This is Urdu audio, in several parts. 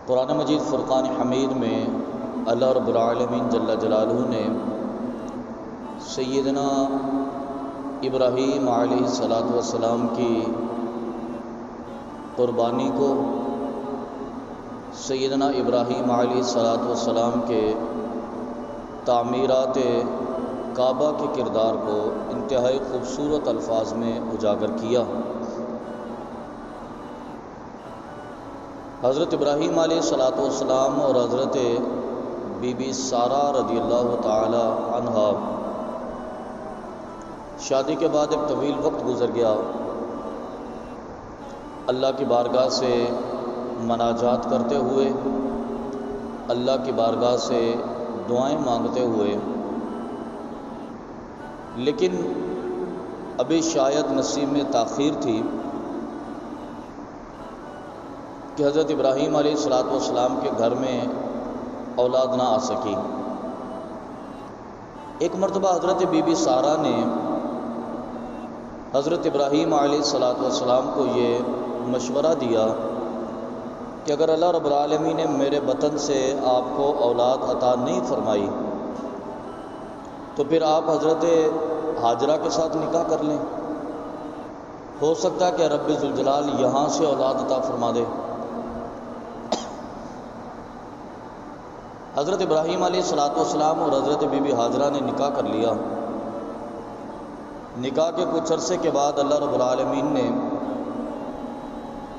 قرآن مجید فرقان حمید میں اللہ رب العالمین جل جلالہ نے سیدنا ابراہیم علیہ السلام کی قربانی کو، سیدنا ابراہیم علیہ السلام کے تعمیرات کعبہ کے کردار کو انتہائی خوبصورت الفاظ میں اجاگر کیا۔ حضرت ابراہیم علیہ السلام اور حضرت بی بی سارہ رضی اللہ تعالی عنہا شادی کے بعد ایک طویل وقت گزر گیا، اللہ کی بارگاہ سے مناجات کرتے ہوئے، اللہ کی بارگاہ سے دعائیں مانگتے ہوئے، لیکن ابھی شاید نصیب میں تاخیر تھی کہ حضرت ابراہیم علیہ السلام کے گھر میں اولاد نہ آ سکی۔ ایک مرتبہ حضرت بی بی سارہ نے حضرت ابراہیم علیہ السلام کو یہ مشورہ دیا کہ اگر اللہ رب العالمین نے میرے وطن سے آپ کو اولاد عطا نہیں فرمائی تو پھر آپ حضرت ہاجرہ کے ساتھ نکاح کر لیں، ہو سکتا ہے کہ رب ذوالجلال یہاں سے اولاد عطا فرما دے۔ حضرت ابراہیم علیہ السلام اور حضرت بی بی ہاجرہ نے نکاح کر لیا۔ نکاح کے کچھ عرصے کے بعد اللہ رب العالمین نے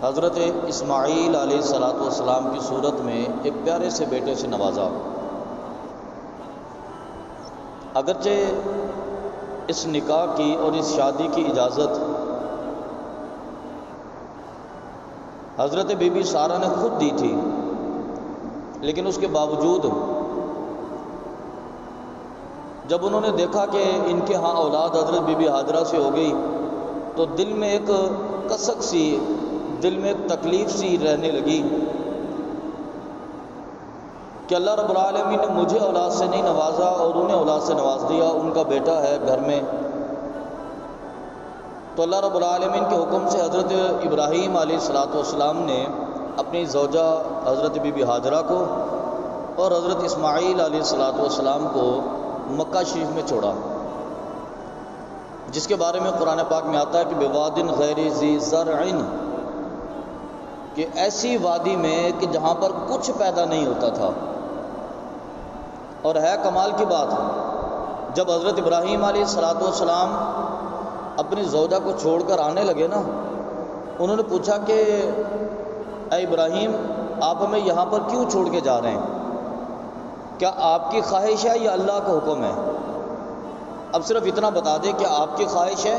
حضرت اسماعیل علیہ السلام کی صورت میں ایک پیارے سے بیٹے سے نوازا۔ اگرچہ اس نکاح کی اور اس شادی کی اجازت حضرت بی بی سارہ نے خود دی تھی، لیکن اس کے باوجود جب انہوں نے دیکھا کہ ان کے ہاں اولاد حضرت بی بی ہاجرہ سے ہو گئی تو دل میں ایک کسک سی، دل میں ایک تکلیف سی رہنے لگی کہ اللہ رب العالمین نے مجھے اولاد سے نہیں نوازا اور انہیں اولاد سے نواز دیا، ان کا بیٹا ہے گھر میں۔ تو اللہ رب العالمین کے حکم سے حضرت ابراہیم علیہ السلام نے اپنی زوجہ حضرت بی بی ہاجرہ کو اور حضرت اسماعیل علیہ السلام کو مکہ شریف میں چھوڑا، جس کے بارے میں قرآن پاک میں آتا ہے کہ بواد غیر ذی زرع، کہ ایسی وادی میں کہ جہاں پر کچھ پیدا نہیں ہوتا تھا۔ اور ہے کمال کی بات، جب حضرت ابراہیم علیہ السلام اپنی زوجہ کو چھوڑ کر آنے لگے نا، انہوں نے پوچھا کہ اے ابراہیم، آپ ہمیں یہاں پر کیوں چھوڑ کے جا رہے ہیں؟ کیا آپ کی خواہش ہے یا اللہ کا حکم ہے؟ اب صرف اتنا بتا دیں کہ آپ کی خواہش ہے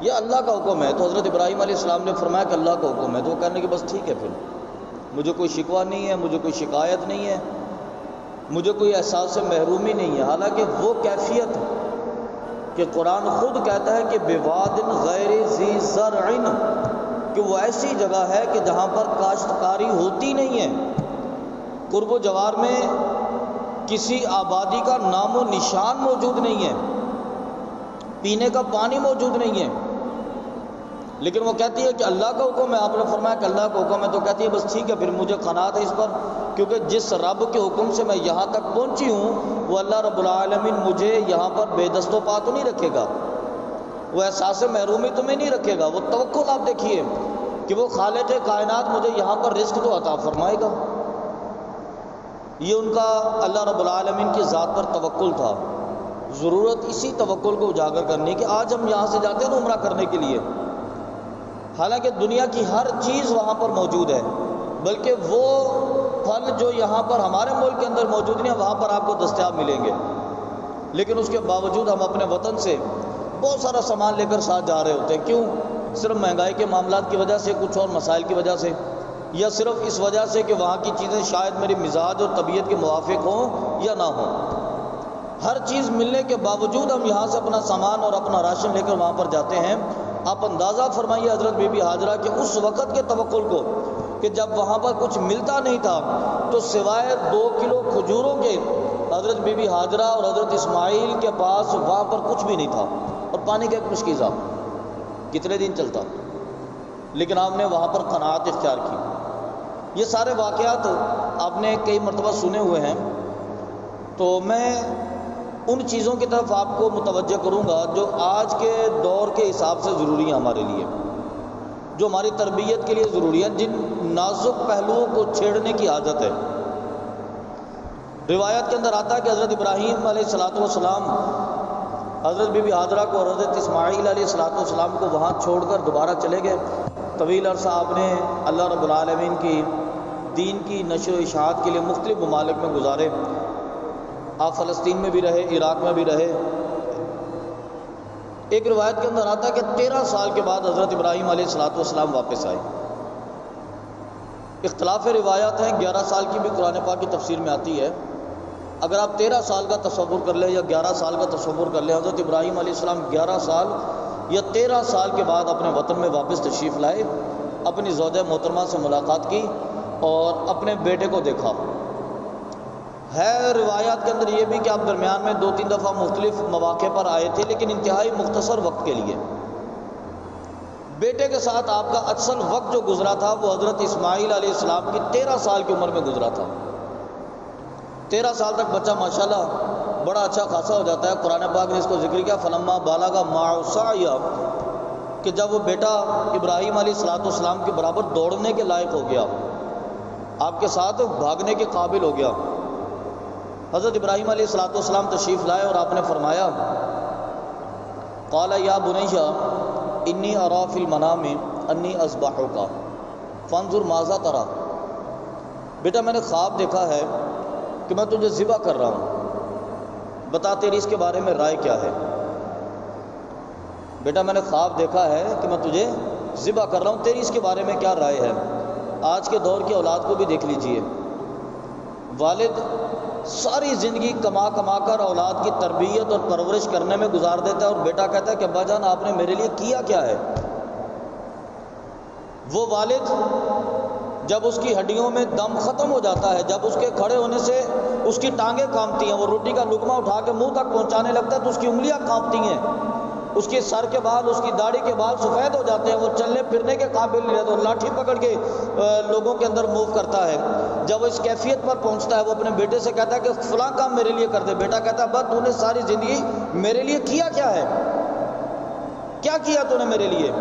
یا اللہ کا حکم ہے۔ تو حضرت ابراہیم علیہ السلام نے فرمایا کہ اللہ کا حکم ہے۔ تو وہ کہنے کہ بس ٹھیک ہے، پھر مجھے کوئی شکوہ نہیں ہے، مجھے کوئی شکایت نہیں ہے، مجھے کوئی احساس محرومی نہیں ہے۔ حالانکہ وہ کیفیت کہ قرآن خود کہتا ہے کہ بواد غیر ذی زرع، کہ وہ ایسی جگہ ہے کہ جہاں پر کاشتکاری ہوتی نہیں ہے، قرب و جوار میں کسی آبادی کا نام و نشان موجود نہیں ہے، پینے کا پانی موجود نہیں ہے، لیکن وہ کہتی ہے کہ اللہ کا حکم ہے۔ آپ نے فرمایا کہ اللہ کا حکم ہے، تو کہتی ہے بس ٹھیک ہے، پھر مجھے قناعت ہے اس پر، کیونکہ جس رب کے حکم سے میں یہاں تک پہنچی ہوں وہ اللہ رب العالمین مجھے یہاں پر بے دست و پا تو نہیں رکھے گا، وہ احساس محرومی تمہیں نہیں رکھے گا۔ وہ توکل آپ دیکھیے کہ وہ خالق کائنات مجھے یہاں پر رزق تو عطا فرمائے گا۔ یہ ان کا اللہ رب العالمین کی ذات پر توکل تھا۔ ضرورت اسی توکل کو اجاگر کرنے کی۔ آج ہم یہاں سے جاتے ہیں نا عمرہ کرنے کے لیے، حالانکہ دنیا کی ہر چیز وہاں پر موجود ہے، بلکہ وہ پھل جو یہاں پر ہمارے ملک کے اندر موجود نہیں ہے وہاں پر آپ کو دستیاب ملیں گے، لیکن اس کے باوجود ہم اپنے وطن سے بہت سارا سامان لے کر ساتھ جا رہے ہوتے ہیں۔ کیوں؟ صرف مہنگائی کے معاملات کی وجہ سے، کچھ اور مسائل کی وجہ سے، یا صرف اس وجہ سے کہ وہاں کی چیزیں شاید میری مزاج اور طبیعت کے موافق ہوں یا نہ ہوں۔ ہر چیز ملنے کے باوجود ہم یہاں سے اپنا سامان اور اپنا راشن لے کر وہاں پر جاتے ہیں۔ آپ اندازہ فرمائیے حضرت بی بی ہاجرہ کے اس وقت کے توکل کو کہ جب وہاں پر کچھ ملتا نہیں تھا تو سوائے 2 کلو کھجوروں کے حضرت بی بی ہاجرہ اور حضرت اسماعیل کے پاس وہاں پر کچھ بھی نہیں تھا، اور پانی کا ایک مشکیزہ کتنے دن چلتا، لیکن آپ نے وہاں پر قناعت اختیار کی۔ یہ سارے واقعات آپ نے کئی مرتبہ سنے ہوئے ہیں، تو میں ان چیزوں کی طرف آپ کو متوجہ کروں گا جو آج کے دور کے حساب سے ضروری ہیں ہمارے لیے، جو ہماری تربیت کے لیے ضروری ہے، جن نازک پہلوؤں کو چھیڑنے کی حاجت ہے۔ روایت کے اندر آتا ہے کہ حضرت ابراہیم علیہ السلام حضرت بی بی ہاجرہ کو اور حضرت اسماعیل علیہ السلام کو وہاں چھوڑ کر دوبارہ چلے گئے۔ طویل عرصہ آپ نے اللہ رب العالمین کی دین کی نشر و اشاعت کے لیے مختلف ممالک میں گزارے۔ آپ فلسطین میں بھی رہے، عراق میں بھی رہے۔ ایک روایت کے اندر آتا ہے کہ 13 سال کے بعد حضرت ابراہیم علیہ السلام واپس آئے۔ اختلاف روایات ہیں، 11 سال کی بھی قرآن پاک کی تفسیر میں آتی ہے۔ اگر آپ 13 سال کا تصور کر لیں یا 11 سال کا تصور کر لیں، حضرت ابراہیم علیہ السلام 11 سال یا 13 سال کے بعد اپنے وطن میں واپس تشریف لائے، اپنی زوجہ محترمہ سے ملاقات کی اور اپنے بیٹے کو دیکھا۔ ہے روایات کے اندر یہ بھی کہ آپ درمیان میں 2-3 دفعہ مختلف مواقع پر آئے تھے، لیکن انتہائی مختصر وقت کے لیے۔ بیٹے کے ساتھ آپ کا اصل وقت جو گزرا تھا وہ حضرت اسماعیل علیہ السلام کی 13 سال کی عمر میں گزرا تھا۔ 13 سال تک بچہ ماشاءاللہ بڑا اچھا خاصا ہو جاتا ہے۔ قرآن پاک نے اس کو ذکر کیا، فلما بالغ معه سعیا، کہ جب وہ بیٹا ابراہیم علیہ السلام کے برابر دوڑنے کے لائق ہو گیا، آپ کے ساتھ بھاگنے کے قابل ہو گیا۔ حضرت ابراہیم علیہ السلام تشریف لائے اور آپ نے فرمایا، قال یا بنی انی ارا فی المنام انی اذبحک فانظر ماذا تری، بیٹا میں نے خواب دیکھا ہے کہ میں تجھے ذبح کر رہا ہوں، بتا تیری اس کے بارے میں رائے کیا ہے۔ بیٹا میں نے خواب دیکھا ہے کہ میں تجھے ذبح کر رہا ہوں، تیری اس کے بارے میں کیا رائے ہے۔ آج کے دور کی اولاد کو بھی دیکھ لیجئے، والد ساری زندگی کما کر اولاد کی تربیت اور پرورش کرنے میں گزار دیتا ہے، اور بیٹا کہتا ہے کہ ابا جان آپ نے میرے لیے کیا کیا ہے۔ وہ والد جب اس کی ہڈیوں میں دم ختم ہو جاتا ہے، جب اس کے کھڑے ہونے سے اس کی ٹانگیں کانپتی ہیں، وہ روٹی کا لقمہ اٹھا کے منہ تک پہنچانے لگتا ہے تو اس کی انگلیاں کانپتی ہیں، اس کے سر کے بال، اس کی داڑھی کے بال سفید ہو جاتے ہیں، وہ چلنے پھرنے کے قابل نہیں رہتا، لاٹھی پکڑ کے لوگوں کے اندر موو کرتا ہے۔ جب وہ اس کیفیت پر پہنچتا ہے، وہ اپنے بیٹے سے کہتا ہے کہ فلاں کام میرے لیے کر دے۔ بیٹا کہتا ہے بس تو نے ساری زندگی میرے لیے کیا کیا ہے، کیا کیا تو نے میرے لیے۔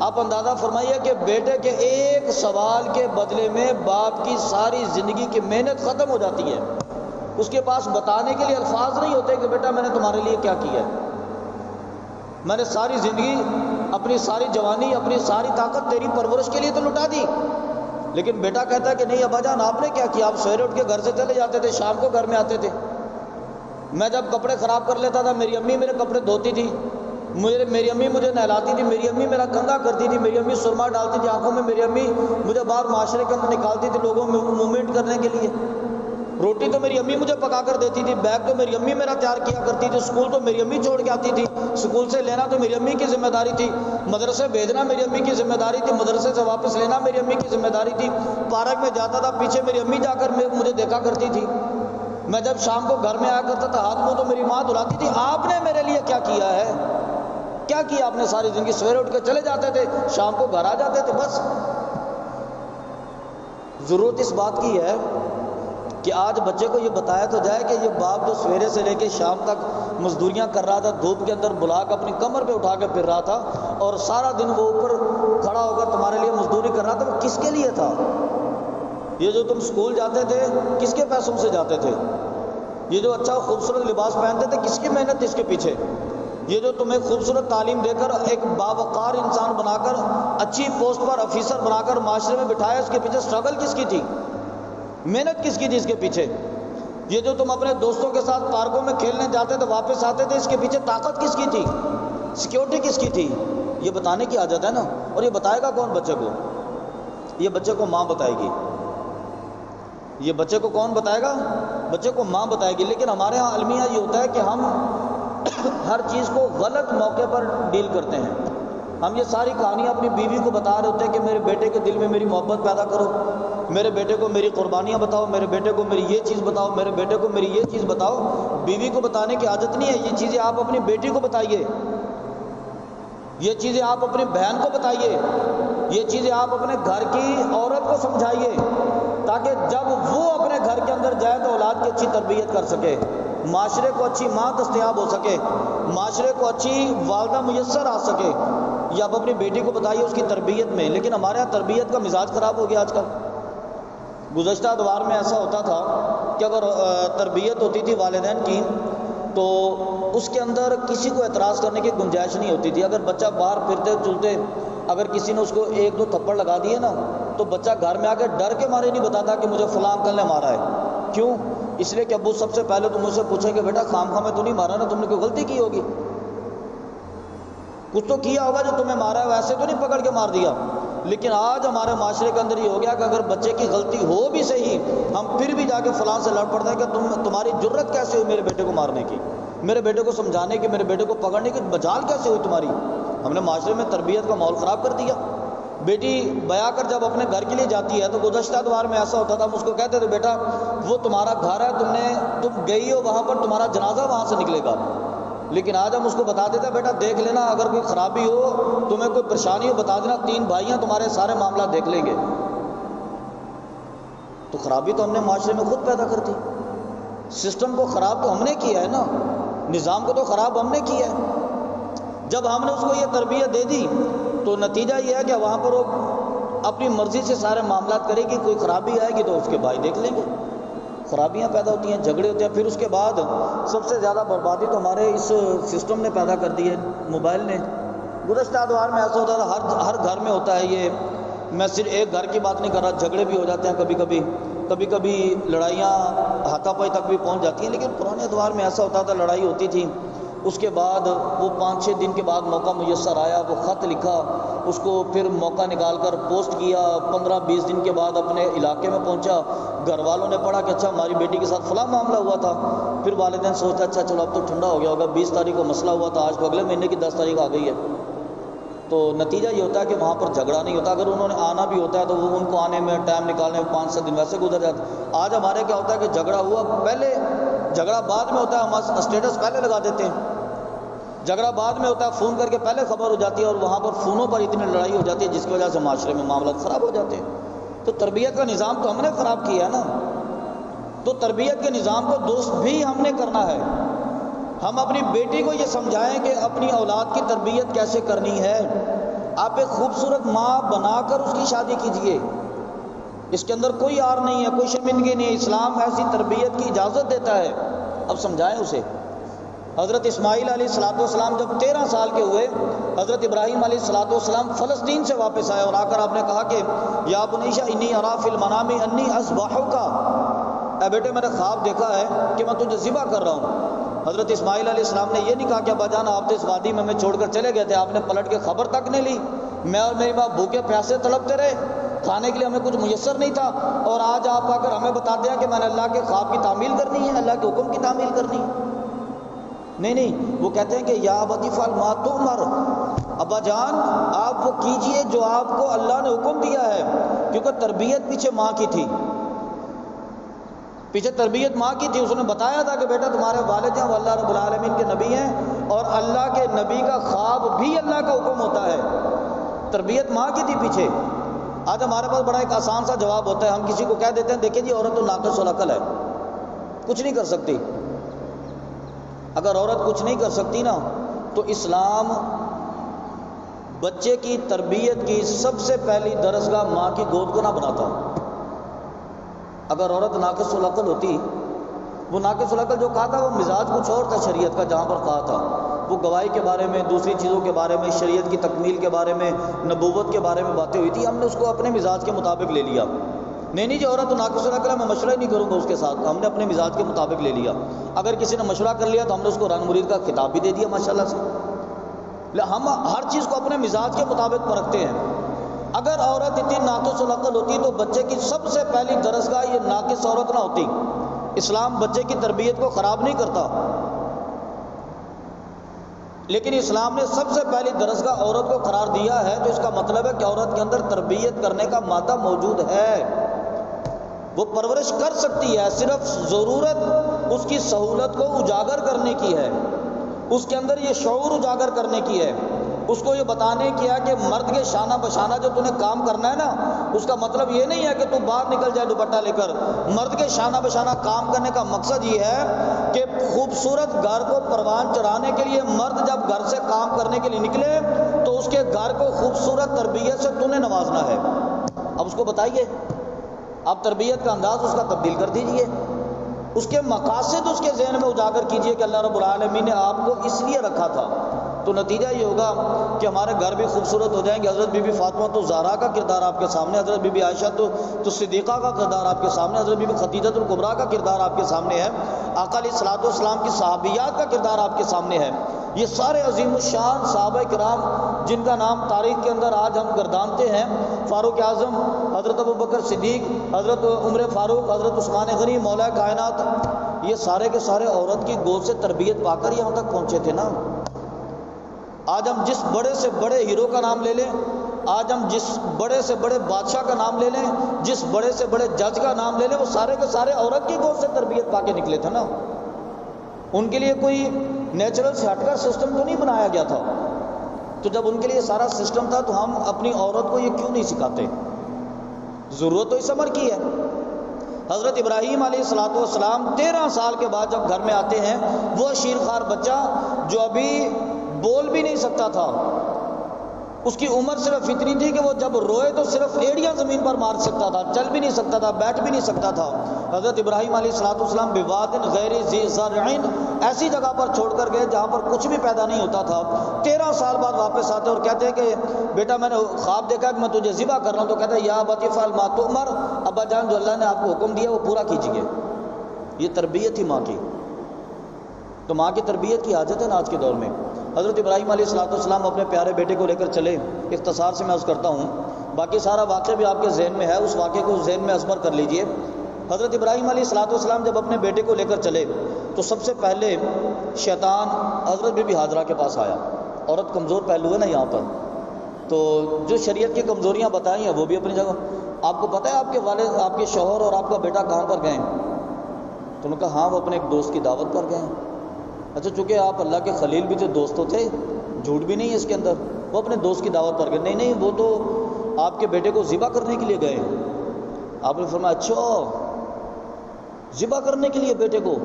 آپ اندازہ فرمائیے کہ بیٹے کے ایک سوال کے بدلے میں باپ کی ساری زندگی کی محنت ختم ہو جاتی ہے۔ اس کے پاس بتانے کے لیے الفاظ نہیں ہوتے کہ بیٹا میں نے تمہارے لیے کیا کیا ہے، میں نے ساری زندگی، اپنی ساری جوانی، اپنی ساری طاقت تیری پرورش کے لیے تو لٹا دی۔ لیکن بیٹا کہتا ہے کہ نہیں ابا جان آپ نے کیا کیا، آپ سویرے اٹھ کے گھر سے چلے جاتے تھے، شام کو گھر میں آتے تھے، میں جب کپڑے خراب کر لیتا تھا میری امی میرے کپڑے دھوتی تھی، میری امی مجھے نہلاتی تھی، میری امی میرا کنگھا کرتی تھی، میری امی سرما ڈالتی تھی آنکھوں میں، میری امی مجھے باہر معاشرے کے اندر نکالتی تھی لوگوں میں موومنٹ کرنے کے لیے، روٹی تو میری امی مجھے پکا کر دیتی تھی، بیگ تو میری امی میرا تیار کیا کرتی تھی، اسکول تو میری امی چھوڑ کے آتی تھی، اسکول سے لینا تو میری امی کی ذمہ داری تھی، مدرسے بھیجنا میری امی کی ذمہ داری تھی، مدرسے سے واپس لینا میری امی کی ذمہ داری تھی، پارک میں جاتا تھا پیچھے میری امی جا کر مجھے دیکھا کرتی تھی، میں جب شام کو گھر میں آیا کرتا تھا ہاتھ منہ تو میری ماں دھلاتی تھی۔ آپ نے میرے لیے کیا کیا ہے، کیا کیا آپ نے ساری زندگی؟ سویرے اٹھ کے چلے جاتے تھے، شام کو گھر آ جاتے تھے، بس۔ ضرورت اس بات کی ہے کہ آج بچے کو یہ بتایا تو جائے کہ یہ باپ جو سویرے سے لے کے شام تک مزدوریاں کر رہا تھا، دھوپ کے اندر بلا کے اپنی کمر پہ اٹھا کے پھر رہا تھا، اور سارا دن وہ اوپر کھڑا ہو کر تمہارے لیے مزدوری کر رہا تھا، وہ کس کے لیے تھا؟ یہ جو تم اسکول جاتے تھے کس کے پیسوں سے جاتے تھے؟ یہ جو اچھا خوبصورت لباس پہنتے تھے کس کی محنت تھی اس کے پیچھے؟ یہ جو تمہیں خوبصورت تعلیم دے کر ایک باوقار انسان بنا کر اچھی پوسٹ پر آفیسر بنا کر معاشرے میں بٹھایا، اس کے پیچھے سٹرگل کس کی تھی، محنت کس کی تھی اس کے پیچھے؟ یہ جو تم اپنے دوستوں کے ساتھ پارکوں میں کھیلنے جاتے تھے واپس آتے تھے، اس کے پیچھے طاقت کس کی تھی، سیکیورٹی کس کی تھی؟ یہ بتانے کی عادت ہے نا۔ اور یہ بتائے گا کون بچے کو؟ یہ بچے کو ماں بتائے گی۔ یہ بچے کو کون بتائے گا؟ بچے کو ماں بتائے گی۔ لیکن ہمارے ہاں المیہ یہ ہوتا ہے کہ ہم ہر چیز کو غلط موقع پر ڈیل کرتے ہیں۔ ہم یہ ساری کہانیاں اپنی بیوی کو بتا رہے ہوتے ہیں کہ میرے بیٹے کے دل میں میری محبت پیدا کرو، میرے بیٹے کو میری قربانیاں بتاؤ، میرے بیٹے کو میری یہ چیز بتاؤ، میرے بیٹے کو میری یہ چیز بتاؤ۔ بیوی کو بتانے کی عادت نہیں ہے، یہ چیزیں آپ اپنی بیٹی کو بتائیے، یہ چیزیں آپ اپنی بہن کو بتائیے، یہ چیزیں آپ اپنے گھر کی عورت کو سمجھائیے۔ تاکہ جب وہ اپنے گھر کے اندر جائے تو اولاد کی اچھی تربیت کر سکے، معاشرے کو اچھی ماں دستیاب ہو سکے، معاشرے کو اچھی والدہ میسر آ سکے. یا آپ اپنی بیٹی کو بتائیے اس کی تربیت میں. لیکن ہمارے یہاں تربیت کا مزاج خراب ہو گیا آج کل. گزشتہ ادوار میں ایسا ہوتا تھا کہ اگر تربیت ہوتی تھی والدین کی تو اس کے اندر کسی کو اعتراض کرنے کی گنجائش نہیں ہوتی تھی. اگر بچہ باہر پھرتے چلتے اگر کسی نے اس کو ایک دو تھپڑ لگا دیے نا تو بچہ گھر میں آ کے ڈر کے مارے نہیں بتاتا کہ مجھے فلاں انکل نے مارا ہے. کیوں؟ اس لیے کہ ابو سب سے پہلے تو مجھ سے پوچھیں کہ بیٹا خام خواہ میں تو نہیں مارا نا، تم نے کوئی غلطی کی ہوگی، کچھ تو کیا ہوگا جو تمہیں مارا ہے، ویسے تو نہیں پکڑ کے مار دیا. لیکن آج ہمارے معاشرے کے اندر یہ ہو گیا کہ اگر بچے کی غلطی ہو بھی صحیح، ہم پھر بھی جا کے فلاں سے لڑ پڑتے ہیں کہ تمہاری جرت کیسے ہوئی میرے بیٹے کو مارنے کی، میرے بیٹے کو سمجھانے کی، میرے بیٹے کو پکڑنے کی مجال کیسے ہوئی تمہاری. ہم نے معاشرے میں تربیت کا ماحول خراب کر دیا. بیٹی بیاہ کر جب اپنے گھر کے لیے جاتی ہے تو گزشتہ ادوار میں ایسا ہوتا تھا، ہم اس کو کہتے تھے بیٹا وہ تمہارا گھر ہے، تم گئی ہو وہاں پر، تمہارا جنازہ وہاں سے نکلے گا. لیکن آج ہم اس کو بتا دیتے ہیں بیٹا دیکھ لینا، اگر کوئی خرابی ہو، تمہیں کوئی پریشانی ہو بتا دینا، 3 بھائیاں تمہارے سارے معاملات دیکھ لیں گے. تو خرابی تو ہم نے معاشرے میں خود پیدا کر دی. سسٹم کو خراب تو ہم نے کیا ہے نا، نظام کو تو خراب ہم نے کیا ہے. جب ہم نے اس کو یہ تربیت دے دی تو نتیجہ یہ ہے کہ وہاں پر وہ اپنی مرضی سے سارے معاملات کرے گی. کوئی خرابی آئے گی تو اس کے بھائی دیکھ لیں گے. خرابیاں پیدا ہوتی ہیں، جھگڑے ہوتے ہیں. پھر اس کے بعد سب سے زیادہ بربادی تو ہمارے اس سسٹم نے پیدا کر دی ہے، موبائل نے. گزشتہ ادوار میں ایسا ہوتا تھا، ہر گھر میں ہوتا ہے یہ. میں صرف ایک گھر کی بات نہیں کر رہا، جھگڑے بھی ہو جاتے ہیں کبھی کبھی لڑائیاں ہاتھا پائی تک بھی پہنچ جاتی ہیں. لیکن پرانے ادوار میں ایسا ہوتا تھا، لڑائی ہوتی تھی، اس کے بعد وہ 5-6 دن کے بعد موقع میسر آیا، وہ خط لکھا، اس کو پھر موقع نکال کر پوسٹ کیا، 15-20 دن کے بعد اپنے علاقے میں پہنچا. گھر والوں نے پڑھا کہ اچھا ہماری بیٹی کے ساتھ فلاں معاملہ ہوا تھا. پھر والدین سوچتا اچھا چلو اب تو ٹھنڈا ہو گیا ہوگا، 20 تاریخ کو مسئلہ ہوا تھا، آج تو اگلے مہینے کی 10 تاریخ آ گئی ہے. تو نتیجہ یہ ہوتا ہے کہ وہاں پر جھگڑا نہیں ہوتا. اگر انہوں نے آنا بھی ہوتا ہے تو وہ ان کو آنے میں ٹائم نکالنے میں 5-7 دن ویسے گزر جاتے. آج ہمارے کیا ہوتا ہے کہ جھگڑا ہوا، پہلے جھگڑا بعد میں ہوتا ہے، ہم اسٹیٹس پہلے لگا دیتے ہیں. جھگڑا بعد میں ہوتا ہے، فون کر کے پہلے خبر ہو جاتی ہے، اور وہاں پر فونوں پر اتنی لڑائی ہو جاتی ہے جس کی وجہ سے معاشرے میں معاملات خراب ہو جاتے ہیں. تو تربیت کا نظام تو ہم نے خراب کیا ہے نا. تو تربیت کے نظام کو درست بھی ہم نے کرنا ہے. ہم اپنی بیٹی کو یہ سمجھائیں کہ اپنی اولاد کی تربیت کیسے کرنی ہے. آپ ایک خوبصورت ماں بنا کر اس کی شادی کیجئے، اس کے اندر کوئی آر نہیں ہے، کوئی شرمندگی نہیں ہے. اسلام ایسی تربیت کی اجازت دیتا ہے. اب سمجھائیں اسے. حضرت اسماعیل علیہ السلام جب 13 سال کے ہوئے، حضرت ابراہیم علیہ السلام فلسطین سے واپس آئے اور آ کر آپ نے کہا کہ یا بنیشا انی ارا فی المنام انی اذبحک، اے بیٹے میں نے خواب دیکھا ہے کہ میں تجھے ذبح کر رہا ہوں. حضرت اسماعیل علیہ السلام نے یہ نہیں کہا کہ ابا جان آپ تو اس وادی میں ہمیں چھوڑ کر چلے گئے تھے، آپ نے پلٹ کے خبر تک نہیں لی. میں اور میری ماں بھوکے پیاسے تڑپتے رہے، کھانے کے لیے ہمیں کچھ میسر نہیں تھا، اور آج آپ آ کر ہمیں بتاتے ہیں کہ میں نے اللہ کے خواب کی تعمیل کرنی ہے، اللہ کے حکم کی تعمیل کرنی ہے. نہیں، وہ کہتے ہیں کہ یا ابتی فعل ما تؤمر، ابا جان آپ وہ کیجئے جو آپ کو اللہ نے حکم دیا ہے. کیونکہ تربیت پیچھے ماں کی تھی، تربیت ماں کی تھی. اس نے بتایا تھا کہ بیٹا تمہارے والد ہیں وہ اللہ رب العالمین کے نبی ہیں، اور اللہ کے نبی کا خواب بھی اللہ کا حکم ہوتا ہے. تربیت ماں کی تھی پیچھے. آج ہمارے پاس بڑا ایک آسان سا جواب ہوتا ہے، ہم کسی کو کہہ دیتے ہیں دیکھیں جی عورت تو ناقص العقل ہے، کچھ نہیں کر سکتی. اگر عورت کچھ نہیں کر سکتی نا تو اسلام بچے کی تربیت کی سب سے پہلی درسگاہ ماں کی گود کو نہ بناتا. اگر عورت ناقص العقل ہوتی، وہ ناقص العقل جو کہا تھا وہ مزاج کچھ اور تھا شریعت کا، جہاں پر کہا تھا وہ گواہی کے بارے میں، دوسری چیزوں کے بارے میں، شریعت کی تکمیل کے بارے میں، نبوت کے بارے میں باتیں ہوئی تھی. ہم نے اس کو اپنے مزاج کے مطابق لے لیا. نہیں جی عورت تو ناقص العقل ہے، میں مشورہ ہی نہیں کروں گا اس کے ساتھ. ہم نے اپنے مزاج کے مطابق لے لیا. اگر کسی نے مشورہ کر لیا تو ہم نے اس کو رنگ مرید کا خطاب بھی دے دیا ماشاءاللہ سے. ہم ہر چیز کو اپنے مزاج کے مطابق پرکھتے ہیں. اگر عورت اتنی ناقص العقل ہوتی تو بچے کی سب سے پہلی درسگاہ یہ ناقص عورت نہ ہوتی. اسلام بچے کی تربیت کو خراب نہیں کرتا، لیکن اسلام نے سب سے پہلی درسگاہ عورت کو قرار دیا ہے، تو اس کا مطلب ہے کہ عورت کے اندر تربیت کرنے کا مادہ موجود ہے، وہ پرورش کر سکتی ہے. صرف ضرورت اس کی سہولت کو اجاگر کرنے کی ہے، اس کے اندر یہ شعور اجاگر کرنے کی ہے اس کو یہ بتانے کیا کہ مرد کے شانہ بشانہ جو تو نے کام کرنا ہے نا، اس کا مطلب یہ نہیں ہے کہ تو باہر نکل جائے دوپٹہ لے کر۔ مرد کے شانہ بشانہ کام کرنے کا مقصد یہ ہے کہ خوبصورت گھر کو پروان چڑھانے کے لیے مرد جب گھر سے کام کرنے کے لیے نکلے تو اس کے گھر کو خوبصورت تربیت سے تو نے نوازنا ہے۔ اب اس کو بتائیے، آپ تربیت کا انداز اس کا تبدیل کر دیجئے، اس کے مقاصد اس کے ذہن میں اجاگر کیجئے کہ اللہ رب العالمین نے آپ کو اس لیے رکھا تھا، تو نتیجہ یہ ہوگا کہ ہمارے گھر بھی خوبصورت ہو جائیں گے۔ حضرت بی بی فاطمہ تو زہرا کا کردار آپ کے سامنے، حضرت بی بی عائشہ تو صدیقہ کا کردار آپ کے سامنے، حضرت بی بی خدیجہ الکبریٰ کا کردار آپ کے سامنے ہے، آقا علیہ الصلوۃ والسلام کی صحابیات کا کردار آپ کے سامنے ہے۔ یہ سارے عظیم الشان صحابہ کرام جن کا نام تاریخ کے اندر آج ہم گردانتے ہیں، فاروق اعظم، حضرت ابوبکر صدیق، حضرت عمر فاروق، حضرت عثمان غنی، مولا کائنات، یہ سارے کے سارے عورت کی گود سے تربیت پا کر یہاں تک پہنچے تھے نا۔ آج ہم جس بڑے سے بڑے ہیرو کا نام لے لیں، آج ہم جس بڑے سے بڑے بادشاہ کا نام لے لیں، جس بڑے سے بڑے جج کا نام لے لیں، وہ سارے کے سارے عورت کی گود سے تربیت پا کے نکلے تھے نا۔ ان کے لیے کوئی نیچرل سے ہٹ کر سسٹم تو نہیں بنایا گیا تھا۔ تو جب ان کے لیے سارا سسٹم تھا تو ہم اپنی عورت کو یہ کیوں نہیں سکھاتے؟ ضرورت تو اس عمر کی ہے۔ حضرت ابراہیم علیہ السلام 13 سال کے بعد جب گھر میں آتے ہیں، وہ شیرخوار بچہ جو ابھی بول بھی نہیں سکتا تھا، اس کی عمر صرف اتنی تھی کہ وہ جب روئے تو صرف ایڑیاں زمین پر مار سکتا تھا، چل بھی نہیں سکتا تھا، بیٹھ بھی نہیں سکتا تھا۔ حضرت ابراہیم علیہ السلام بواد غیر ذی زرع، ایسی جگہ پر چھوڑ کر گئے جہاں پر کچھ بھی پیدا نہیں ہوتا تھا۔ 13 سال بعد واپس آتے اور کہتے ہیں کہ بیٹا میں نے خواب دیکھا کہ میں تجھے ذبح کر رہا ہوں، تو کہتا ہے یا ابت افعل ما تؤمر، ابا جان جو اللہ نے آپ کو حکم دیا وہ پورا کیجیے۔ یہ تربیت تھی ماں کی۔ تو ماں کی تربیت کی حاجت ہے نا آج کے دور میں۔ حضرت ابراہیم علیہ السلام اپنے پیارے بیٹے کو لے کر چلے، اختصار سے میں عرض کرتا ہوں، باقی سارا واقعہ بھی آپ کے ذہن میں ہے، اس واقعے کو ذہن میں ازبر کر لیجئے۔ حضرت ابراہیم علیہ السلام جب اپنے بیٹے کو لے کر چلے تو سب سے پہلے شیطان حضرت بی بی ہاجرہ کے پاس آیا۔ عورت کمزور پہلو ہے نا یہاں پر، تو جو شریعت کی کمزوریاں بتائی ہیں وہ بھی اپنی جگہ۔ آپ کو پتہ ہے آپ کے والد، آپ کے شوہر اور آپ کا بیٹا کہاں پر گئے ہیں؟ تو انہوں نے کہا ہاں وہ اپنے ایک دوست کی دعوت پر گئے ہیں۔ اچھا چونکہ آپ اللہ کے خلیل بھی تھے، دوست تو تھے، جھوٹ بھی نہیں ہے اس کے اندر، وہ اپنے دوست کی دعوت پر گئے۔ نہیں نہیں، وہ تو آپ کے بیٹے کو ذبح کرنے کے لیے گئے۔ آپ نے فرمایا اچھا ذبح کرنے کے لیے بیٹے کو؟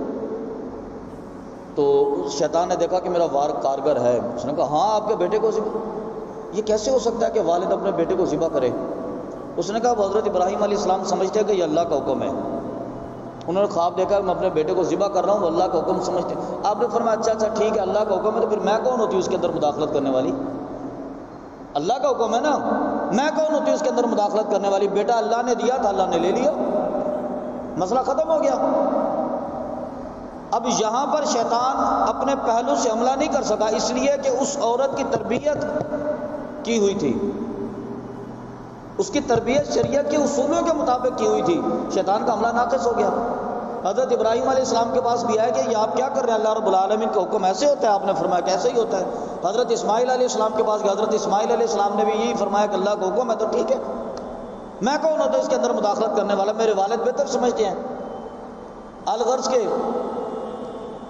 تو شیطان نے دیکھا کہ میرا وار کارگر ہے، اس نے کہا ہاں آپ کے بیٹے کو ذبح، یہ کیسے ہو سکتا ہے کہ والد اپنے بیٹے کو ذبح کرے؟ اس نے کہا وہ حضرت ابراہیم علیہ السلام سمجھتے ہیں کہ یہ اللہ کا حکم ہے، انہوں نے خواب دیکھا کہ میں اپنے بیٹے کو ذبح کر رہا ہوں، وہ اللہ کا حکم سمجھتے ہیں۔ آپ نے فرمایا اچھا ٹھیک ہے، اللہ کا حکم ہے تو پھر میں کون ہوتی ہوں اس کے اندر مداخلت کرنے والی؟ اللہ کا حکم ہے نا، میں کون ہوتی ہوں اس کے اندر مداخلت کرنے والی؟ بیٹا اللہ نے دیا تھا، اللہ نے لے لیا، مسئلہ ختم ہو گیا۔ اب یہاں پر شیطان اپنے پہلو سے حملہ نہیں کر سکا، اس لیے کہ اس عورت کی تربیت کی ہوئی تھی، اس کی تربیت شریعت کے اصولوں کے مطابق کی ہوئی تھی، شیطان کا حملہ ناقص ہو گیا۔ حضرت ابراہیم علیہ السلام کے پاس بھی آئے کہ یہ آپ کیا کر رہے ہیں، اللہ رب العالمین کا حکم ایسے ہوتا ہے؟ آپ نے فرمایا کیسے ہی ہوتا ہے۔ حضرت اسماعیل علیہ السلام کے پاس گئے، حضرت اسماعیل علیہ السلام نے بھی یہی فرمایا کہ اللہ کا حکم ہے تو ٹھیک ہے، میں کون ہوتا ہے اس کے اندر مداخلت کرنے والا، میرے والد بہتر سمجھتے ہیں۔ الغرض کے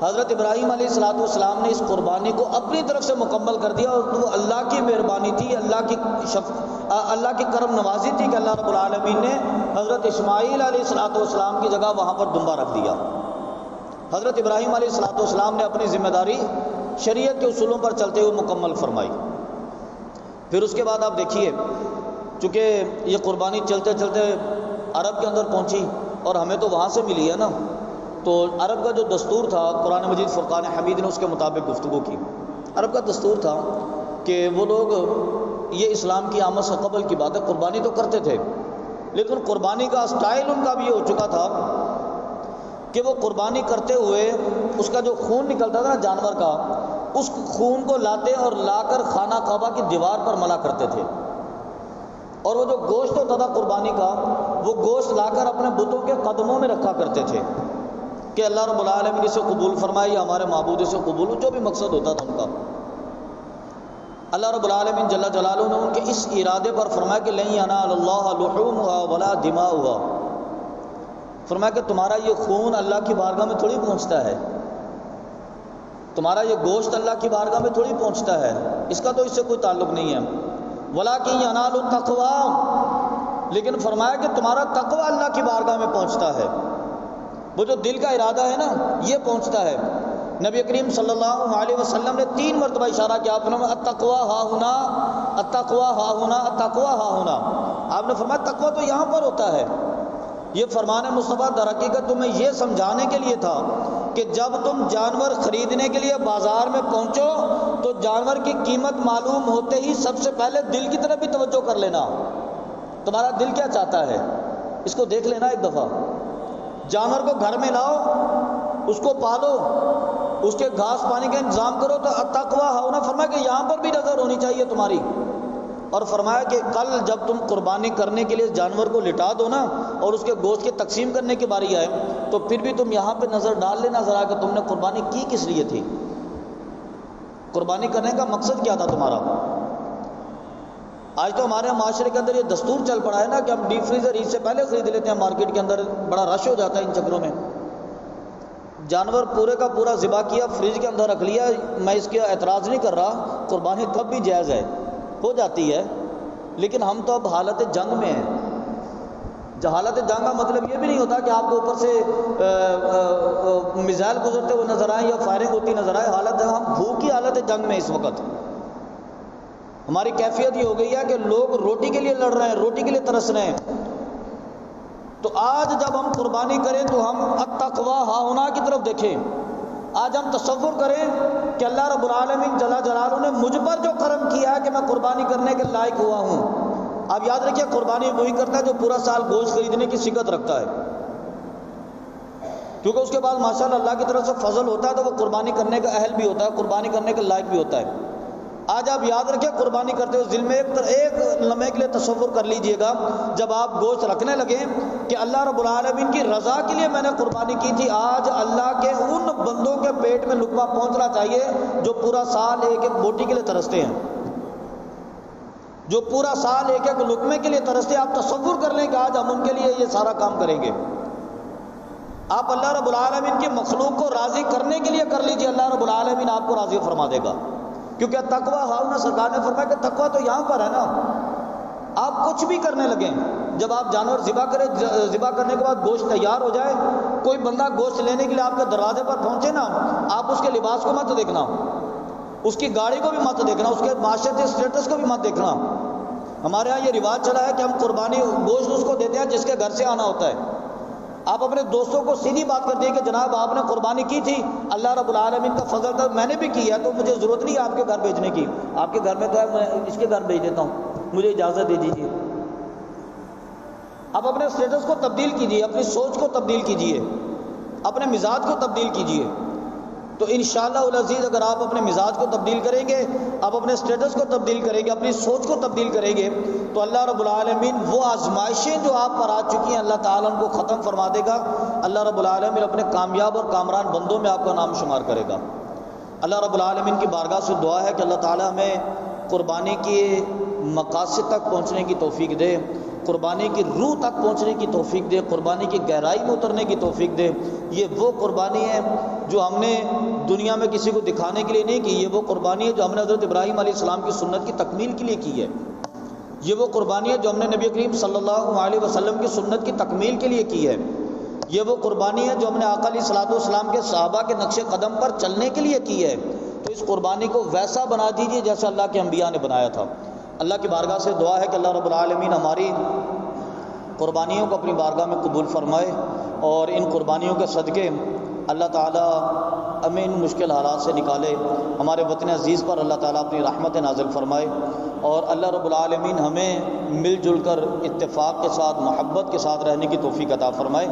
حضرت ابراہیم علیہ السلام نے اس قربانی کو اپنی طرف سے مکمل کر دیا، اور وہ اللہ کی مہربانی تھی، اللہ کی کرم نوازی تھی کہ اللہ رب العالمین نے حضرت اسماعیل علیہ السلام کی جگہ وہاں پر دمبا رکھ دیا۔ حضرت ابراہیم علیہ السلام نے اپنی ذمہ داری شریعت کے اصولوں پر چلتے ہوئے مکمل فرمائی۔ پھر اس کے بعد آپ دیکھیے، چونکہ یہ قربانی چلتے چلتے عرب کے اندر پہنچی اور ہمیں تو وہاں سے ملی ہے نا، تو عرب کا جو دستور تھا، قرآن مجید فرقان حمید نے اس کے مطابق گفتگو کی۔ عرب کا دستور تھا کہ وہ لوگ، یہ اسلام کی آمد سے قبل کی بات ہے، قربانی تو کرتے تھے، لیکن قربانی کا سٹائل ان کا بھی یہ ہو چکا تھا کہ وہ قربانی کرتے ہوئے اس کا جو خون نکلتا تھا نا جانور کا، اس خون کو لاتے اور لا کر خانہ کعبہ کی دیوار پر ملا کرتے تھے، اور وہ جو گوشت ہوتا تھا قربانی کا، وہ گوشت لا کر اپنے بتوں کے قدموں میں رکھا کرتے تھے کہ اللہ رب العالمین اسے قبول فرمائے یا ہمارے معبود سے قبول ہو، جو بھی مقصد ہوتا تھا ان کا۔ اللہ رب العالمین جل جلالہ نے ان کے اس ارادے پر فرمایا کہ لن ینال اللہ لحومها ولا دماؤها، فرمایا کہ تمہارا یہ خون اللہ کی بارگاہ میں تھوڑی پہنچتا ہے، تمہارا یہ گوشت اللہ کی بارگاہ میں تھوڑی پہنچتا ہے، اس کا تو اس سے کوئی تعلق نہیں ہے. وَلَٰكِن يَنَالُ التَّقْوَىٰ، لیکن فرمایا کہ تمہارا تقویٰ اللہ کی بارگاہ میں پہنچتا ہے. وہ جو دل کا ارادہ ہے نا یہ پہنچتا ہے. نبی کریم صلی اللہ علیہ وسلم نے 3 مرتبہ اشارہ کیا. آپ نے فرمایا التقویٰ ہا ہونا، التقویٰ ہا ہونا، التقویٰ ہا ہونا. آپ نے فرمایا تقویٰ تو یہاں پر ہوتا ہے. یہ فرمان مصطفیٰ در حقیقت تمہیں یہ سمجھانے کے لیے تھا کہ جب تم جانور خریدنے کے لیے بازار میں پہنچو تو جانور کی قیمت معلوم ہوتے ہی سب سے پہلے دل کی طرف بھی توجہ کر لینا. تمہارا دل کیا چاہتا ہے اس کو دیکھ لینا ایک دفعہ. جانور کو گھر میں لاؤ، اس کو پالو، اس کے گھاس پانی کا انتظام کرو، تو التقویٰ ہونا فرمایا کہ یہاں پر بھی نظر ہونی چاہیے تمہاری. اور فرمایا کہ کل جب تم قربانی کرنے کے لیے جانور کو لٹا دو نا اور اس کے گوشت کے تقسیم کرنے کی باری آئے تو پھر بھی تم یہاں پہ نظر ڈال لینا ذرا کہ تم نے قربانی کی کس لیے تھی، قربانی کرنے کا مقصد کیا تھا تمہارا. آج تو ہمارے معاشرے کے اندر یہ دستور چل پڑا ہے نا کہ ہم ڈیپ فریزر عید سے پہلے خرید لیتے ہیں، مارکیٹ کے اندر بڑا رش ہو جاتا ہے ان چکروں میں. جانور پورے کا پورا ذبح کیا، فریج کے اندر رکھ لیا. میں اس کا اعتراض نہیں کر رہا، قربانی تب بھی جائز ہے، ہو جاتی ہے، لیکن ہم تو اب حالت جنگ میں ہیں. حالت جنگ کا مطلب یہ بھی نہیں ہوتا کہ آپ کو اوپر سے میزائل گزرتے ہوئے نظر آئیں یا فائرنگ ہوتی نظر آئے. حالت ہم بھوک کی حالت جنگ میں اس وقت. ہماری کیفیت یہ ہو گئی ہے کہ لوگ روٹی کے لیے لڑ رہے ہیں، روٹی کے لیے ترس رہے ہیں. تو آج جب ہم قربانی کریں تو ہم التقویٰ ہا ہونا کی طرف دیکھیں. آج ہم تصور کریں کہ اللہ رب العالمین جل جلالہ نے مجھ پر جو کرم کیا ہے کہ میں قربانی کرنے کے لائق ہوا ہوں. آپ یاد رکھیے قربانی وہی کرتا ہے جو پورا سال گوشت خریدنے کی صحت رکھتا ہے، کیونکہ اس کے بعد ماشاءاللہ اللہ کی طرف سے فضل ہوتا ہے تو وہ قربانی کرنے کا اہل بھی ہوتا ہے، قربانی کرنے کے لائق بھی ہوتا ہے. آج آپ یاد رکھیں قربانی کرتے ہوئے دل میں ایک لمحے کے لیے تصور کر لیجئے گا جب آپ گوشت رکھنے لگیں کہ اللہ رب العالمین کی رضا کے لیے میں نے قربانی کی تھی. آج اللہ کے ان بندوں کے پیٹ میں لقمہ پہنچنا چاہیے جو پورا سال ایک ایک بوٹی کے لیے ترستے ہیں، جو پورا سال ایک ایک لقمے کے لیے ترستے ہیں. آپ تصور کر لیں کہ آج ہم ان کے لیے یہ سارا کام کریں گے. آپ اللہ رب العالمین کی مخلوق کو راضی کرنے کے لیے کر لیجئے، اللہ رب العالمین آپ کو راضی فرما دے گا. کیونکہ تقویٰ ہاؤنا سرکار نے فرمایا کہ تقویٰ تو یہاں پر ہے نا. آپ کچھ بھی کرنے لگیں، جب آپ جانور ذبح کریں، ذبح کرنے کے بعد گوشت تیار ہو جائے، کوئی بندہ گوشت لینے کے لیے آپ کے دروازے پر پہنچے نا، آپ اس کے لباس کو مت دیکھنا، اس کی گاڑی کو بھی مت دیکھنا، اس کے معاشرتی اسٹیٹس کو بھی مت دیکھنا. ہمارے ہاں یہ رواج چلا ہے کہ ہم قربانی گوشت اس کو دیتے ہیں جس کے گھر سے آنا ہوتا ہے. آپ اپنے دوستوں کو سیدھی بات کر دیں کہ جناب آپ نے قربانی کی تھی، اللہ رب العالمین کا فضل تھا، میں نے بھی کی ہے تو مجھے ضرورت نہیں ہے آپ کے گھر بھیجنے کی. آپ کے گھر میں تو ہے، میں اس کے گھر بھیج دیتا ہوں، مجھے اجازت دے دیجیے. آپ اپنے اسٹیٹس کو تبدیل کیجیے، اپنی سوچ کو تبدیل کیجیے، اپنے مزاج کو تبدیل کیجیے. تو انشاءاللہ العزیز اگر آپ اپنے مزاج کو تبدیل کریں گے، آپ اپنے اسٹیٹس کو تبدیل کریں گے، اپنی سوچ کو تبدیل کریں گے تو اللہ رب العالمین وہ آزمائشیں جو آپ پر آ چکی ہیں اللہ تعالیٰ ان کو ختم فرما دے گا. اللہ رب العالمین اپنے کامیاب اور کامران بندوں میں آپ کا نام شمار کرے گا. اللہ رب العالمین کی بارگاہ سے دعا ہے کہ اللہ تعالیٰ ہمیں قربانی کے مقاصد تک پہنچنے کی توفیق دے، قربانی کی روح تک پہنچنے کی توفیق دے، قربانی کی گہرائی میں اترنے کی توفیق دے. یہ وہ قربانی ہے جو ہم نے دنیا میں کسی کو دکھانے کے لیے نہیں کی، یہ وہ قربانی ہے جو ہم نے حضرت ابراہیم علیہ السلام کی سنت کی تکمیل کے لیے کی ہے. یہ وہ قربانی ہے جو ہم نے نبی کریم صلی اللہ علیہ وسلم کی سنت کی تکمیل کے لیے کی ہے. یہ وہ قربانی ہے جو ہم نے آقا علیہ الصلوۃ والسلام کے صحابہ کے نقش قدم پر چلنے کے لیے کی ہے. تو اس قربانی کو ویسا بنا دیجیے جیسا اللہ کے انبیاء نے بنایا تھا. اللہ کی بارگاہ سے دعا ہے کہ اللہ رب العالمین ہماری قربانیوں کو اپنی بارگاہ میں قبول فرمائے اور ان قربانیوں کے صدقے اللہ تعالیٰ ہمیں ان مشکل حالات سے نکالے. ہمارے وطن عزیز پر اللہ تعالیٰ اپنی رحمت نازل فرمائے اور اللہ رب العالمین ہمیں مل جل کر اتفاق کے ساتھ محبت کے ساتھ رہنے کی توفیق عطا فرمائے.